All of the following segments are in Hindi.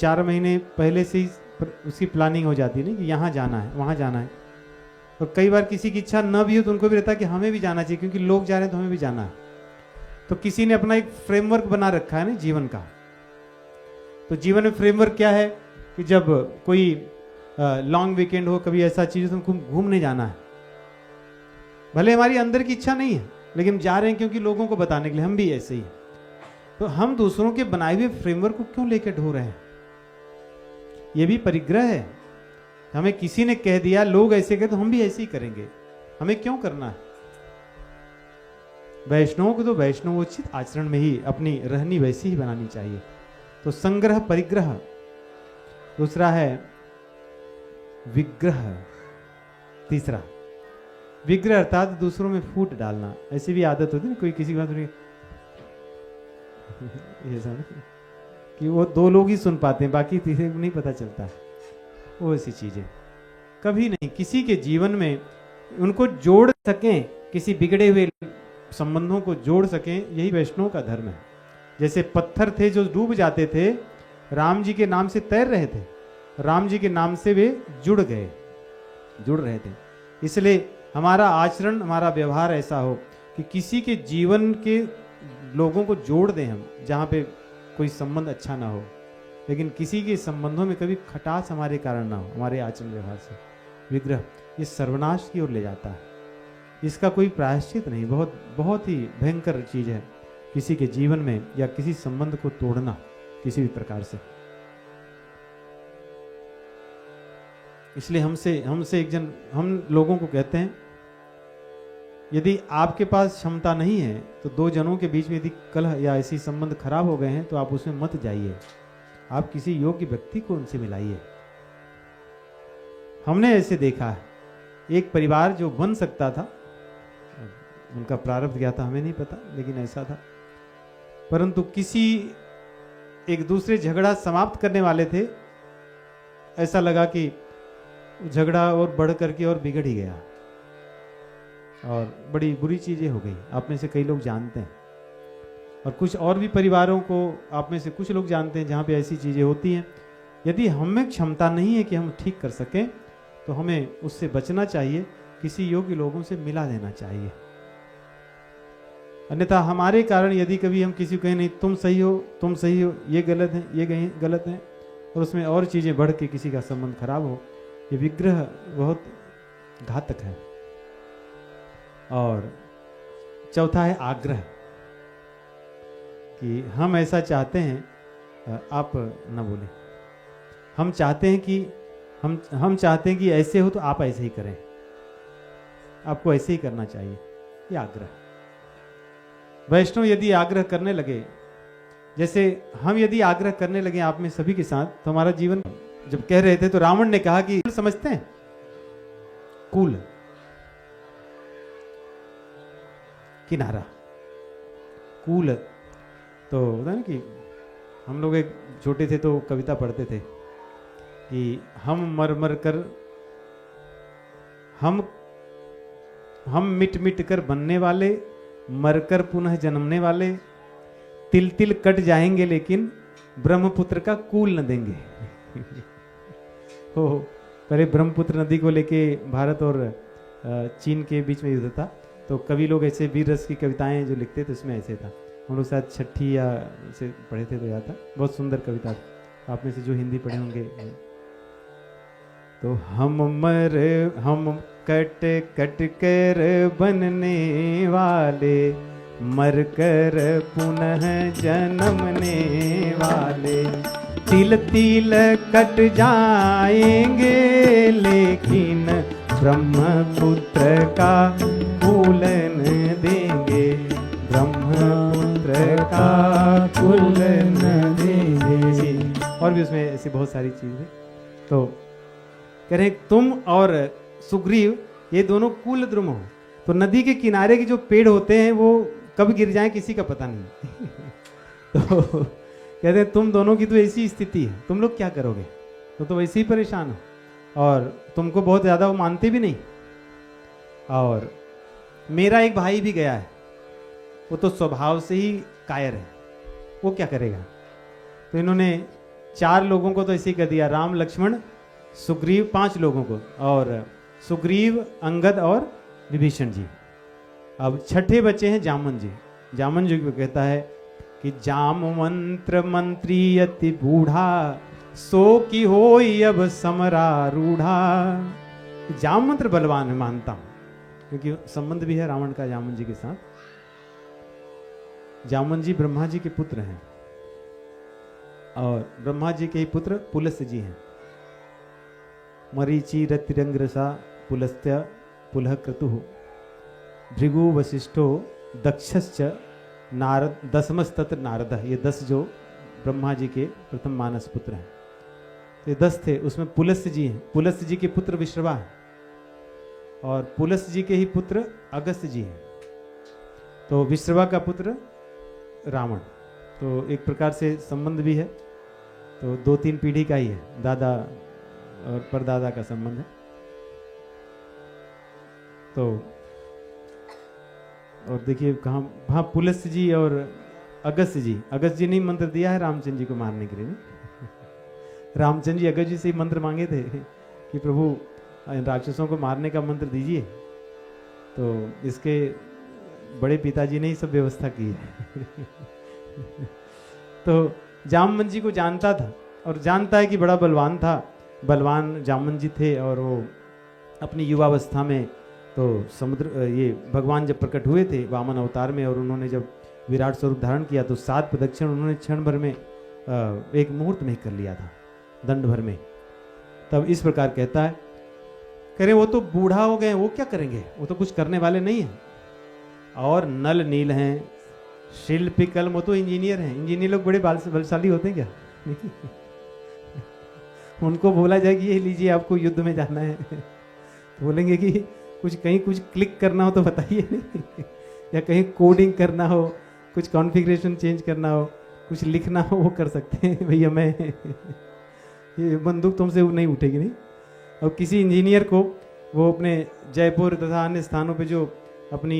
4 महीने पहले से ही उसकी प्लानिंग हो जाती है ना कि यहाँ जाना है, वहाँ जाना है। और कई बार किसी की इच्छा न भी हो तो उनको भी रहता है कि हमें भी जाना चाहिए, क्योंकि लोग जा रहे हैं तो हमें भी जाना है। तो किसी ने अपना एक फ्रेमवर्क बना रखा है ना जीवन का। तो जीवन में फ्रेमवर्क क्या है कि जब कोई लॉन्ग वीकेंड हो, कभी ऐसा चीज तो हमको घूमने जाना है। भले हमारी अंदर की इच्छा नहीं है, लेकिन जा रहे हैं क्योंकि लोगों को बताने के लिए। हम भी ऐसे ही हैं। तो हम दूसरों के बनाए हुए फ्रेमवर्क को क्यों लेकर ढो रहे हैं? यह भी परिग्रह है। हमें किसी ने कह दिया लोग ऐसे कहे तो हम भी ऐसे ही करेंगे। हमें क्यों करना है? वैष्णवों को तो वैष्णवोचित आचरण में ही अपनी रहनी वैसी ही बनानी चाहिए। तो संग्रह परिग्रह। दूसरा है विग्रह। तीसरा विग्रह अर्थात दूसरों में फूट डालना। ऐसी भी आदत होती है ना, कोई किसी की बात ऐसा ना कि वो 2 लोग ही सुन पाते हैं, बाकी तीसरे को नहीं पता चलता। वो ऐसी चीजें कभी नहीं किसी के जीवन में उनको जोड़ सकें, किसी बिगड़े हुए संबंधों को जोड़ सकें, यही वैष्णव का धर्म है। जैसे पत्थर थे जो डूब जाते थे, राम जी के नाम से तैर रहे थे, राम जी के नाम से वे जुड़ रहे थे। इसलिए हमारा आचरण, हमारा व्यवहार ऐसा हो कि किसी के जीवन के लोगों को जोड़ दें हम, जहाँ पे कोई संबंध अच्छा ना हो, लेकिन किसी के संबंधों में कभी खटास हमारे कारण ना हो, हमारे आचरण व्यवहार से। विग्रह ये सर्वनाश की ओर ले जाता है। इसका कोई प्रायश्चित नहीं। बहुत बहुत ही भयंकर चीज है किसी के जीवन में या किसी संबंध को तोड़ना किसी भी प्रकार से। इसलिए हमसे एक जन, हम लोगों को कहते हैं यदि आपके पास क्षमता नहीं है तो 2 जनों के बीच में यदि कलह या ऐसी संबंध खराब हो गए हैं तो आप उसमें मत जाइए। आप किसी योग्य व्यक्ति को उनसे मिलाइए। हमने ऐसे देखा है, एक परिवार जो बन सकता था, उनका प्रारब्ध क्या था हमें नहीं पता, लेकिन ऐसा था। परंतु किसी एक दूसरे झगड़ा समाप्त करने वाले थे, ऐसा लगा कि झगड़ा और बढ़ करके और बिगड़ ही गया और बड़ी बुरी चीजें हो गई। आप में से कई लोग जानते हैं, और कुछ और भी परिवारों को आप में से कुछ लोग जानते हैं जहाँ पे ऐसी चीजें होती हैं। यदि हमें क्षमता नहीं है कि हम ठीक कर सकें तो हमें उससे बचना चाहिए, किसी योग्य लोगों से मिला देना चाहिए। अन्यथा हमारे कारण यदि कभी हम किसी को कहें नहीं तुम सही हो, ये गलत है, ये गलत है, और उसमें और चीजें बढ़ के किसी का संबंध खराब हो, ये विग्रह बहुत घातक है। और चौथा है आग्रह, कि हम ऐसा चाहते हैं, आप न बोले, हम चाहते हैं कि ऐसे हो तो आप ऐसे ही करें, आपको ऐसे ही करना चाहिए। ये आग्रह। वैष्णव यदि आग्रह करने लगे, जैसे हम यदि आग्रह करने लगे आप में सभी के साथ, तो हमारा जीवन, जब कह रहे थे तो रावण ने कहा कि समझते हैं कूल, किनारा, कूल। तो होता है ना कि हम लोग एक छोटे थे तो कविता पढ़ते थे कि हम मर मर कर, हम मिट मिट कर बनने वाले, मरकर पुनः जन्मने वाले, तिल तिल कट जाएंगे लेकिन ब्रह्मपुत्र का कूल न देंगे। हो पहले ब्रह्मपुत्र नदी को लेके भारत और चीन के बीच में युद्ध था, तो कवि लोग ऐसे वीर रस की कविताएं जो लिखते थे उसमें ऐसे था। हम लोग शायद 6ठी या से पढ़े थे तो याद था, बहुत सुंदर कविता थी। आप में से जो हिंदी पढ़े होंगे। तो हम कट कट कर बनने वाले, मर कर पुनः जन्मने वाले, तिल तिल कट जाएंगे लेकिन ब्रह्मपुत्र का कूलन देंगे, ब्रह्मपुत्र का कूलन देंगे। और भी उसमें ऐसी बहुत सारी चीजें। तो कह रहे तुम और सुग्रीव ये दोनों कुल द्रुम हो। तो नदी के किनारे के जो पेड़ होते हैं वो कब गिर जाएं किसी का पता नहीं। तो कहते हैं तुम दोनों की तो ऐसी स्थिति है, तुम लोग क्या करोगे? तो वैसे ही परेशान हो और तुमको बहुत ज़्यादा वो मानते भी नहीं। और मेरा एक भाई भी गया है, वो तो स्वभाव से ही कायर है, वो क्या करेगा? तो इन्होंने 4 लोगों को तो ऐसे ही कर दिया, राम लक्ष्मण सुग्रीव, 5 लोगों को, और सुग्रीव अंगद और विभीषण जी। अब छठे बचे हैं जामन जी। जामन जी को कहता है कि जाम मंत्र मंत्री अति बूढ़ा, सो की होई अब समरारूढ़ा। जाम मंत्र बलवान है, मानता हूं, क्योंकि संबंध भी है रावण का जामन जी के साथ। जामन जी ब्रह्मा जी के पुत्र हैं, और ब्रह्मा जी के ही पुत्र पुलस्त्य जी हैं। मरीचि रतिरंग्रसा पुलस्त्य पुलह क्रतु भृगु वशिष्ठो दक्षश्च नारद दसमस्तत्र नारद। ये 10 जो ब्रह्मा जी के प्रथम मानस पुत्र हैं, तो ये 10 थे, उसमें पुलस्त्य जी हैं। पुलस्त्य जी के पुत्र विश्रवा हैं, और पुलस्त्य जी के ही पुत्र अगस्त्य जी हैं। तो विश्रवा का पुत्र रावण, तो एक प्रकार से संबंध भी है, तो 2-3 पीढ़ी का ही है, दादा और परदादा का संबंध है। तो और देखिए कहाँ, हाँ पुलस्त्य जी और अगस्त्य जी ने मंत्र दिया है रामचंद्र जी को मारने के लिए, नहीं रामचंद्र जी अगस्त्य जी से ही मंत्र मांगे थे कि प्रभु राक्षसों को मारने का मंत्र दीजिए, तो इसके बड़े पिताजी ने ही सब व्यवस्था की है। तो जामवंत जी को जानता था, और जानता है कि बड़ा बलवान था, बलवान जामवंत जी थे। और वो अपनी युवावस्था में तो समुद्र, ये भगवान जब प्रकट हुए थे वामन अवतार में, और उन्होंने जब विराट स्वरूप धारण किया तो 7 प्रदक्षिण उन्होंने क्षण भर में, एक मुहूर्त में कर लिया था, दंड भर में। तब इस प्रकार कहता है, कह रहे वो तो बूढ़ा हो गए, वो क्या करेंगे, वो तो कुछ करने वाले नहीं हैं। और नल नील हैं, शिल्पी कलम, वो तो इंजीनियर हैं। इंजीनियर लोग बड़े बलशाली होते हैं क्या? उनको बोला जाए कि ये लीजिए आपको युद्ध में जाना है, तो बोलेंगे कि कहीं कुछ क्लिक करना हो तो बताइए, नहीं या कहीं कोडिंग करना हो, कुछ कॉन्फ़िगरेशन चेंज करना हो, कुछ लिखना हो, वो कर सकते हैं। भैया मैं ये बंदूक तुमसे नहीं उठेगी, नहीं। और किसी इंजीनियर को वो अपने जयपुर तथा अन्य स्थानों पे जो अपनी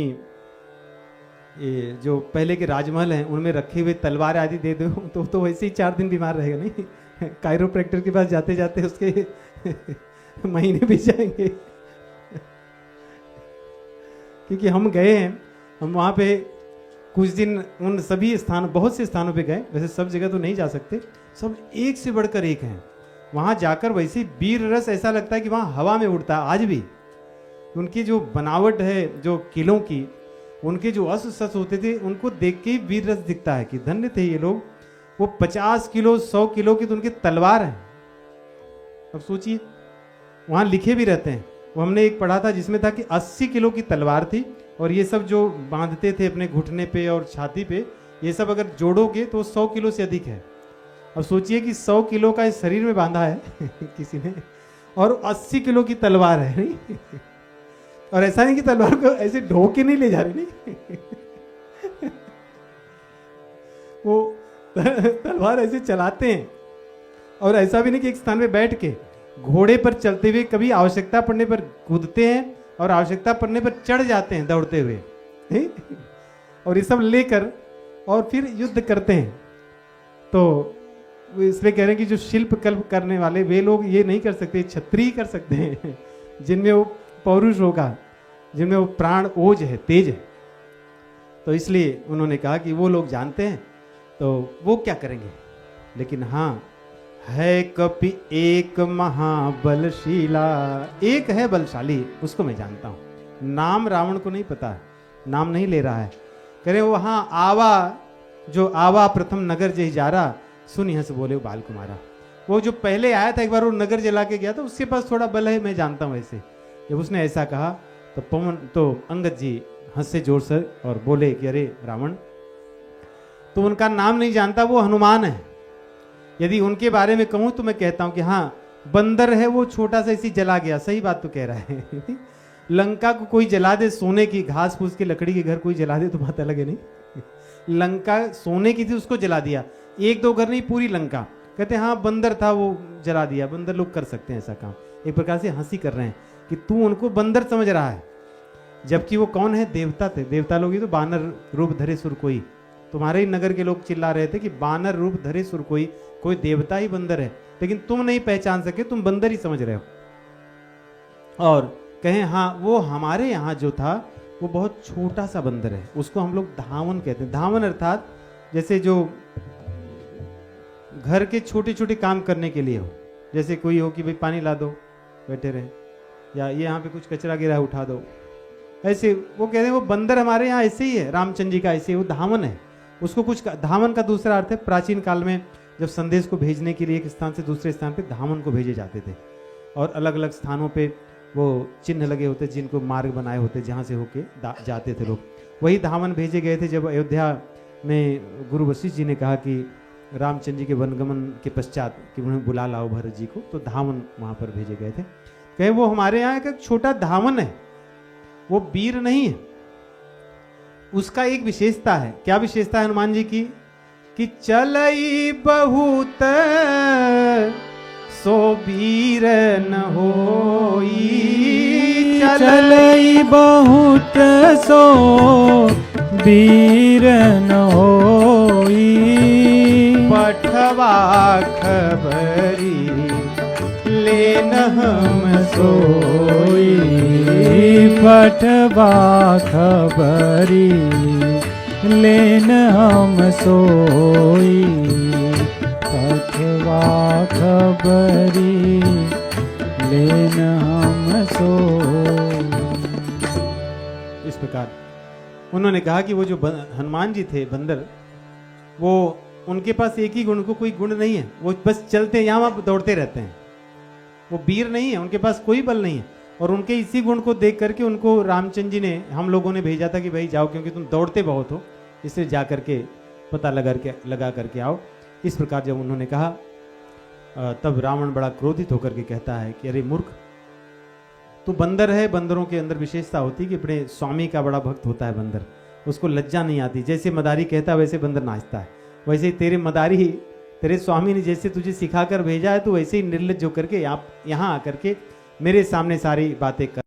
ये जो पहले के राजमहल हैं उनमें रखे हुए तलवार आदि दे दो तो वैसे ही 4 दिन बीमार रहेगा, नहीं। कायरोप्रैक्टर के पास जाते जाते उसके महीने भी जाएंगे। क्योंकि हम गए हैं, हम वहाँ पे कुछ दिन उन सभी स्थान, बहुत से स्थानों पे गए, वैसे सब जगह तो नहीं जा सकते, सब एक से बढ़कर एक हैं। वहाँ जाकर वैसे वीर रस ऐसा लगता है कि वहाँ हवा में उड़ता है। आज भी उनकी जो बनावट है, जो किलों की, उनके जो अस्त्र शस्त्र होते थे, उनको देख के ही वीर रस दिखता है कि धन्य थे ये लोग। वो 50 किलो 100 किलो की तो उनकी तलवार है। अब सोचिए, वहाँ लिखे भी रहते हैं, वो हमने एक पढ़ा था जिसमें था कि 80 किलो की तलवार थी, और ये सब जो बांधते थे अपने घुटने पे और छाती पे, ये सब अगर जोड़ोगे तो 100 किलो से अधिक है। अब सोचिए कि 100 किलो का इस शरीर में बांधा है किसी ने, और 80 किलो की तलवार है, नहीं। और ऐसा नहीं कि तलवार को ऐसे ढो के नहीं ले जा रहे, नहीं। वो तलवार ऐसे चलाते हैं, और ऐसा भी नहीं कि एक स्थान पे बैठ के, घोड़े पर चलते हुए कभी आवश्यकता पड़ने पर कूदते हैं, और आवश्यकता पड़ने पर चढ़ जाते हैं दौड़ते हुए, नहीं? और ये सब लेकर और फिर युद्ध करते हैं। तो इसलिए कह रहे हैं कि जो शिल्प कल्प करने वाले वे लोग ये नहीं कर सकते, क्षत्रिय कर सकते हैं, जिनमें वो पौरुष होगा, जिनमें वो प्राण ओज है, तेज है। तो इसलिए उन्होंने कहा कि वो लोग जानते हैं, तो वो क्या करेंगे। लेकिन हाँ, है कपि एक महाबलशीला, एक है बलशाली, उसको मैं जानता हूं। नाम रावण को नहीं पता है, नाम नहीं ले रहा है। कह रहे वहां आवा, जो आवा प्रथम नगर जय जारा, सुन यहां से बोले बाल कुमारा। वो जो पहले आया था, एक बार वो नगर जला के गया था, उसके पास थोड़ा बल है, मैं जानता हूं ऐसे। जब उसने ऐसा कहा तो पवन, तो अंगद जी हंसे जोर से और बोले कि अरे रावण, तो उनका नाम नहीं जानता, वो हनुमान है। यदि उनके बारे में कहूं तो मैं कहता हूं कि हाँ, बंदर है वो, छोटा सा इसी जला गया। सही बात तो कह रहा है। लंका को कोई जला दे, सोने की घास फूस की लकड़ी के घर कोई जला दे तो बात अलग है, नहीं। लंका सोने की थी, उसको जला दिया। 1-2 घर नहीं, पूरी लंका। कहते हाँ बंदर था, वो जला दिया। बंदर लोग कर सकते हैं ऐसा काम। एक प्रकार से हंसी कर रहे हैं कि तू उनको बंदर समझ रहा है, जबकि वो कौन है, देवता थे। देवता लोग ही तो बानर रूप धरे सुर कोई, तुम्हारे ही नगर के लोग चिल्ला रहे थे कि बानर रूप धरे सुर कोई, कोई देवता ही बंदर है, लेकिन तुम नहीं पहचान सके, तुम बंदर ही समझ रहे हो। और कहें हाँ, वो हमारे यहाँ जो था वो बहुत छोटा सा बंदर है, उसको हम लोग धावन कहते हैं। धावन अर्थात जैसे जो घर के छोटे छोटे काम करने के लिए हो, जैसे कोई हो कि भाई पानी ला दो, बैठे रहे, या ये यहाँ पे कुछ कचरा गिरा है उठा दो, ऐसे वो कहते हैं वो बंदर हमारे यहाँ ऐसे ही है, रामचंद्र जी का ऐसे, वो धावन है। उसको कुछ धावन का दूसरा अर्थ है, प्राचीन काल में जब संदेश को भेजने के लिए एक स्थान से दूसरे स्थान पे धावन को भेजे जाते थे, और अलग अलग स्थानों पे वो चिन्ह लगे होते जिनको मार्ग बनाए होते जहाँ से होके जाते थे लोग, वही धावन भेजे गए थे। जब अयोध्या में गुरु वशिष्ठ जी ने कहा कि रामचंद्र जी के वनगमन के पश्चात कि उन्हें बुला लाओ भरत जी को, तो धावन वहाँ पर भेजे गए थे। कहे वो हमारे यहाँ एक छोटा धावन है, वो वीर नहीं है। उसका एक विशेषता है, क्या विशेषता है हनुमान जी की, कि चलई बहुत सो वीर न होई, चलई बहुत सो वीर न होई, पठवा खबरी लेन हम सोई, पठवा खबरी लेन हम सोई, पठवा खबरी लेन हम सोई। इस प्रकार उन्होंने कहा कि वो जो हनुमान जी थे बंदर, वो उनके पास एक ही गुण, को कोई गुण नहीं है, वो बस चलते हैं यहाँ दौड़ते रहते हैं, वो वीर नहीं है, उनके पास कोई बल नहीं है। और उनके इसी गुण को देख करके उनको रामचंद्र जी ने, हम लोगों ने भेजा था कि भाई जाओ, क्योंकि तुम दौड़ते बहुत हो, इसलिए जा करके पता लगा करके आओ। इस प्रकार जब उन्होंने कहा, तब रावण बड़ा क्रोधित होकर के कहता है कि अरे मूर्ख, तू बंदर है, बंदरों के अंदर विशेषता होती है कि अपने स्वामी का बड़ा भक्त होता है बंदर, उसको लज्जा नहीं आती। जैसे मदारी कहता है वैसे बंदर नाचता है, वैसे ही तेरे मदारी, तेरे स्वामी ने जैसे तुझे सिखाकर भेजा है, तो वैसे ही निर्लज्ज होकर के यहाँ आकर के मेरे सामने सारी बातें कर